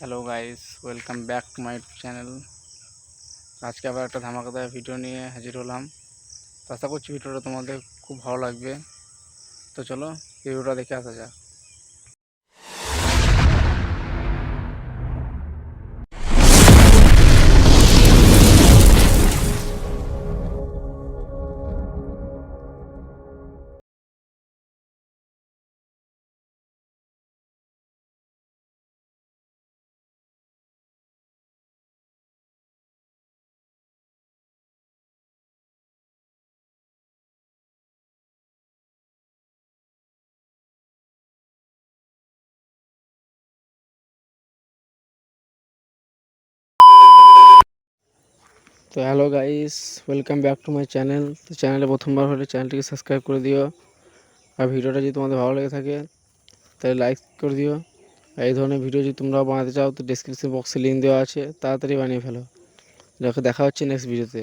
Hello guys, welcome back to my channel. আজকে আবার একটা ধামাকাদার ভিডিও নিয়ে হাজির হলাম। তো আশা করছি ভিডিওটা তোমাদের খুব ভালো লাগবে। তো চলো ভিডিওটা দেখে আসা যাক। তো hello guys, welcome back to my channel. তো চ্যানেলে প্রথমবার হলে চ্যানেলটিকে সাবস্ক্রাইব করে দিও। আর ভিডিওটা যদি তোমাদের ভালো লেগে থাকে তাহলে লাইক করে দিও। আর এই ধরনের ভিডিও যদি তোমরা বানাতে চাও তো ডেসক্রিপশন বক্সে লিঙ্ক দেওয়া আছে, তাড়াতাড়ি বানিয়ে ফেলো। দেখা হচ্ছে নেক্সট ভিডিওতে।